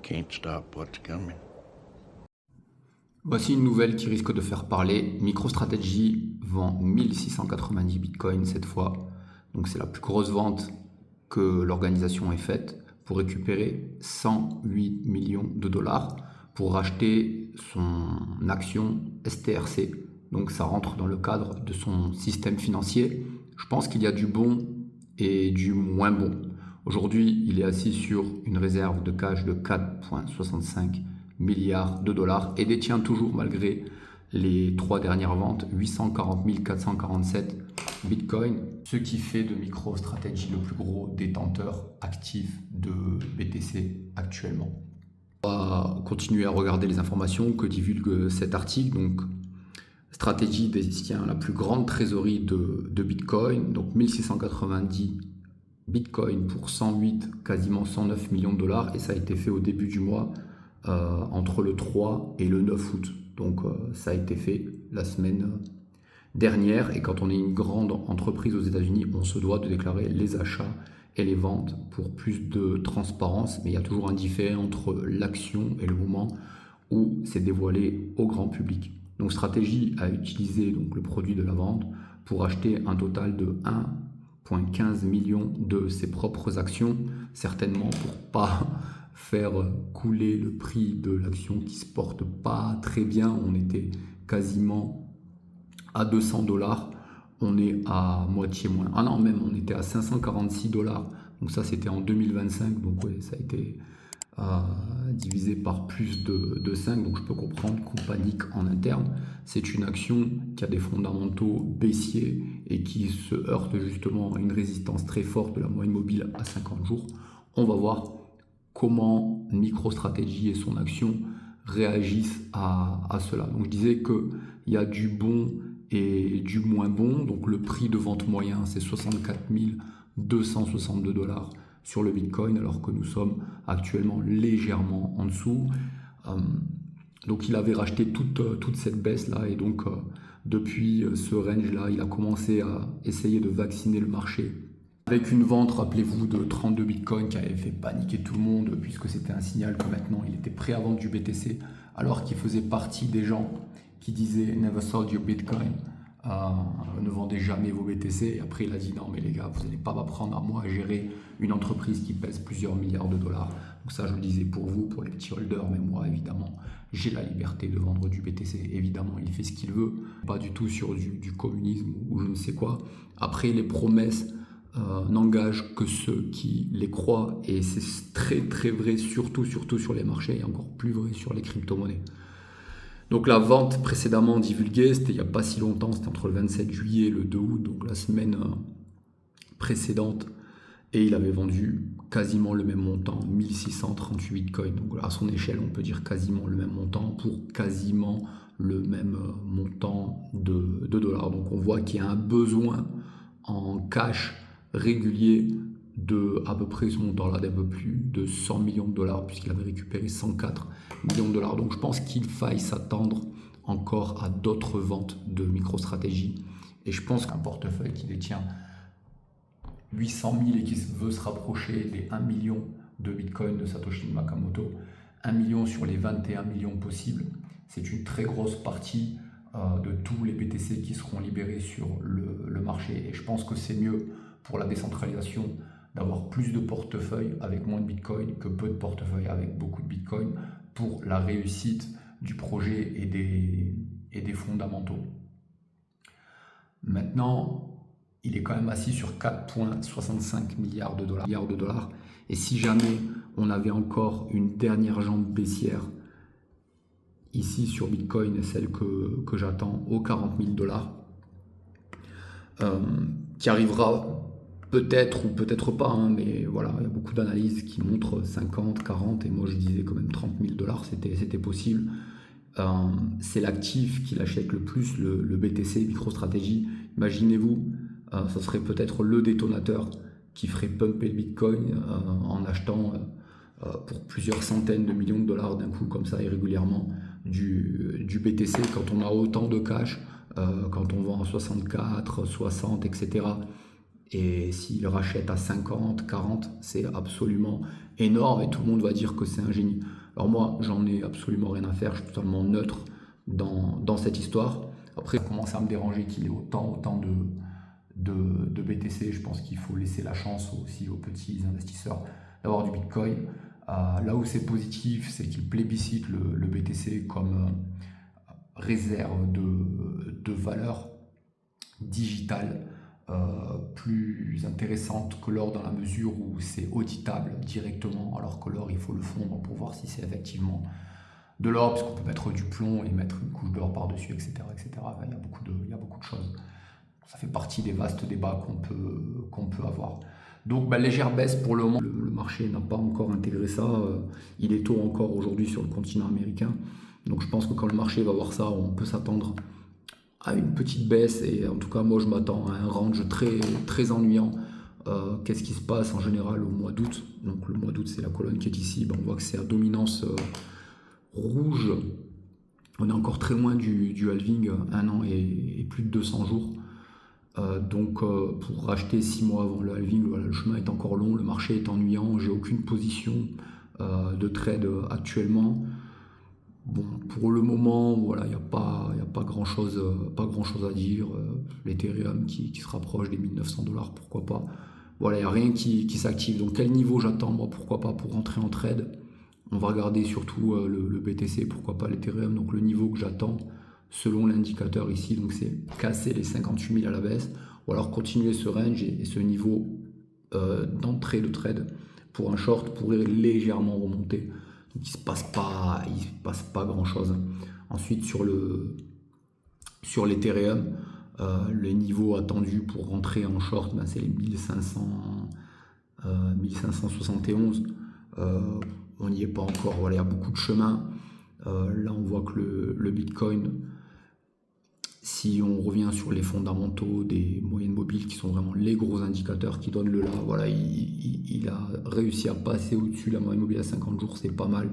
Can't stop what's coming. Voici une nouvelle qui risque de faire parler. MicroStrategy vend 1690 bitcoins cette fois. Donc c'est la plus grosse vente que l'organisation ait faite pour récupérer 108 millions de dollars pour racheter son action STRC. Donc ça rentre dans le cadre de son système financier. Je pense qu'il y a du bon et du moins bon. Aujourd'hui, il est assis sur une réserve de cash de 4,65 milliards de dollars et détient toujours, malgré les 3 dernières ventes, 840 447 bitcoins, ce qui fait de MicroStrategy le plus gros détenteur actif de BTC actuellement. On va continuer à regarder les informations que divulgue cet article. Donc, Strategy détient la plus grande trésorerie de Bitcoin, donc 1690 Bitcoin pour 108, quasiment 109 millions de dollars, et ça a été fait au début du mois, entre le 3 et le 9 août. Donc ça a été fait la semaine dernière, et quand on est une grande entreprise aux États-Unis, on se doit de déclarer les achats et les ventes pour plus de transparence, mais il y a toujours un différé entre l'action et le moment où c'est dévoilé au grand public. Donc Strategy a utilisé donc le produit de la vente pour acheter un total de 1,15 million de ses propres actions, certainement pour pas faire couler le prix de l'action qui se porte pas très bien. On était quasiment à 200 dollars, on est à moitié moins. Ah non, même on était à 546 dollars. Donc ça c'était en 2025, donc ouais, ça a été divisé par plus de 5, donc je peux comprendre qu'on panique en interne. C'est une action qui a des fondamentaux baissiers et qui se heurte justement à une résistance très forte de la moyenne mobile à 50 jours. On va voir comment MicroStrategy et son action réagissent à cela. Donc je disais qu'il y a du bon et du moins bon. Donc le prix de vente moyen, c'est 64 262 dollars sur le Bitcoin, alors que nous sommes actuellement légèrement en dessous. Donc il avait racheté toute cette baisse-là, et donc depuis ce range-là, il a commencé à essayer de vacciner le marché. Avec une vente, rappelez-vous, de 32 bitcoins qui avait fait paniquer tout le monde, puisque c'était un signal que maintenant il était prêt à vendre du BTC, alors qu'il faisait partie des gens qui disaient « Never sold your Bitcoin ». Ne vendez jamais vos BTC. Et après il a dit non mais les gars, vous n'allez pas m'apprendre à moi à gérer une entreprise qui pèse plusieurs milliards de dollars. Donc ça je le disais pour vous, pour les petits holders, mais moi évidemment j'ai la liberté de vendre du BTC. Évidemment il fait ce qu'il veut, pas du tout sur du communisme ou je ne sais quoi. Après les promesses n'engagent que ceux qui les croient, et c'est très très vrai, surtout sur les marchés, et encore plus vrai sur les crypto-monnaies. Donc la vente précédemment divulguée, c'était il n'y a pas si longtemps, c'était entre le 27 juillet et le 2 août, donc la semaine précédente, et il avait vendu quasiment le même montant, 1638 bitcoins. Donc à son échelle, on peut dire quasiment le même montant pour quasiment le même montant de dollars. Donc on voit qu'il y a un besoin en cash régulier de à peu près ce montant-là, d'un peu plus de 100 millions de dollars, puisqu'il avait récupéré 104 millions de dollars. Donc je pense qu'il faille s'attendre encore à d'autres ventes de MicroStrategy. Et je pense qu'un portefeuille qui détient 800 000 et qui veut se rapprocher des 1 million de Bitcoin de Satoshi Nakamoto, 1 million sur les 21 millions possibles, c'est une très grosse partie de tous les BTC qui seront libérés sur le marché. Et je pense que c'est mieux pour la décentralisation d'avoir plus de portefeuilles avec moins de Bitcoin que peu de portefeuilles avec beaucoup de Bitcoin pour la réussite du projet et des fondamentaux. Maintenant, il est quand même assis sur 4,65 milliards de dollars. Et si jamais on avait encore une dernière jambe baissière ici sur Bitcoin, celle que j'attends aux 40 000 dollars, qui arrivera peut-être ou peut-être pas, hein, mais voilà, il y a beaucoup d'analyses qui montrent 50, 40, et moi je disais quand même 30 000 dollars, c'était possible. C'est l'actif qui l'achète le plus, le BTC, MicroStrategy. Imaginez-vous, ça serait peut-être le détonateur qui ferait pumper le Bitcoin en achetant pour plusieurs centaines de millions de dollars d'un coup, comme ça, et régulièrement, du BTC, quand on a autant de cash, quand on vend à 64, 60, etc. Et s'il rachète à 50, 40, c'est absolument énorme et tout le monde va dire que c'est un génie. Alors moi, j'en ai absolument rien à faire, je suis totalement neutre dans cette histoire. Après, ça commence à me déranger qu'il ait autant de BTC. Je pense qu'il faut laisser la chance aussi aux petits investisseurs d'avoir du Bitcoin. Là où c'est positif, c'est qu'il plébiscite le BTC comme réserve de valeur digitale plus intéressante que l'or dans la mesure où c'est auditable directement, alors que l'or, il faut le fondre pour voir si c'est effectivement de l'or, parce qu'on peut mettre du plomb et mettre une couche d'or par-dessus, etc., etc. Il y a beaucoup de choses. Ça fait partie des vastes débats qu'on peut avoir. Donc, légère baisse pour le moment. Le marché n'a pas encore intégré ça. Il est tôt encore aujourd'hui sur le continent américain. Donc, je pense que quand le marché va voir ça, on peut s'attendre à une petite baisse. Et en tout cas, moi, je m'attends à un range très, très ennuyant. Qu'est-ce qui se passe en général au mois d'août? Donc, le mois d'août, c'est la colonne qui est ici. On voit que c'est à dominance rouge. On est encore très loin du halving, 1 an et plus de 200 jours. Donc pour racheter 6 mois avant le halving, voilà, le chemin est encore long, le marché est ennuyant, j'ai aucune position de trade actuellement. Bon, pour le moment, voilà, il n'y a pas grand chose à dire. L'Ethereum qui se rapproche des 1900 $, pourquoi pas. Voilà, il n'y a rien qui s'active. Donc quel niveau j'attends, moi, pourquoi pas pour rentrer en trade. On va regarder surtout le BTC, pourquoi pas l'Ethereum. Donc le niveau que j'attends, selon l'indicateur ici, donc c'est casser les 58 000 à la baisse, ou alors continuer ce range et ce niveau d'entrée de trade pour un short pourrait légèrement remonter. Donc il se passe pas grand chose. Ensuite sur l'Ethereum, le niveau attendu pour rentrer en short, c'est les 1571. On n'y est pas encore, voilà, il y a beaucoup de chemin. Là on voit que le Bitcoin, si on revient sur les fondamentaux des moyennes mobiles qui sont vraiment les gros indicateurs qui donnent le là, voilà, il a réussi à passer au-dessus de la moyenne mobile à 50 jours, c'est pas mal.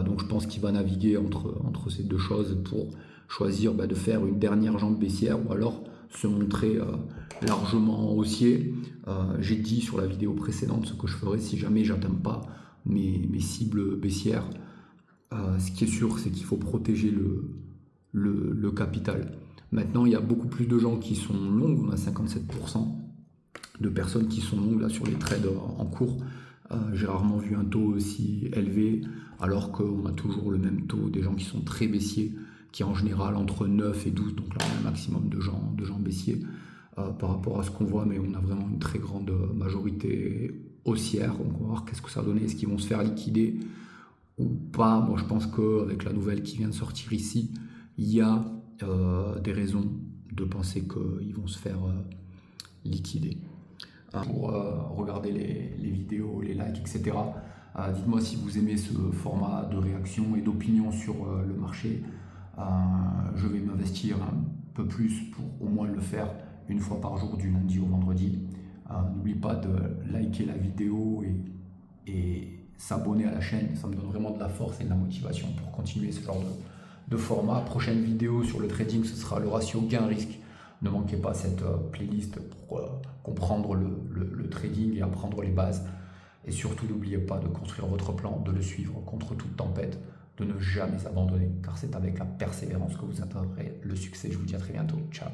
Donc je pense qu'il va naviguer entre ces deux choses pour choisir de faire une dernière jambe baissière ou alors se montrer largement haussier. J'ai dit sur la vidéo précédente ce que je ferais si jamais j'atteins pas mes cibles baissières. Ce qui est sûr, c'est qu'il faut protéger le capital. Maintenant, il y a beaucoup plus de gens qui sont longs. On a 57% de personnes qui sont longues là sur les trades en cours. J'ai rarement vu un taux aussi élevé, alors qu'on a toujours le même taux des gens qui sont très baissiers, qui est en général entre 9 et 12, donc là on a un maximum de gens baissiers par rapport à ce qu'on voit, mais on a vraiment une très grande majorité haussière. Donc on va voir qu'est-ce que ça va donner, est-ce qu'ils vont se faire liquider ou pas. Moi je pense qu'avec la nouvelle qui vient de sortir ici, il y a des raisons de penser qu'ils vont se faire liquider. Pour regarder les vidéos, les likes, etc. Dites-moi si vous aimez ce format de réaction et d'opinion sur le marché. Je vais m'investir un peu plus pour au moins le faire une fois par jour du lundi au vendredi. N'oublie pas de liker la vidéo et s'abonner à la chaîne, ça me donne vraiment de la force et de la motivation pour continuer ce genre de format. Prochaine vidéo sur le trading, ce sera le ratio gain-risque. Ne manquez pas cette playlist pour comprendre le trading et apprendre les bases. Et surtout, n'oubliez pas de construire votre plan, de le suivre contre toute tempête, de ne jamais abandonner, car c'est avec la persévérance que vous atteindrez le succès. Je vous dis à très bientôt. Ciao.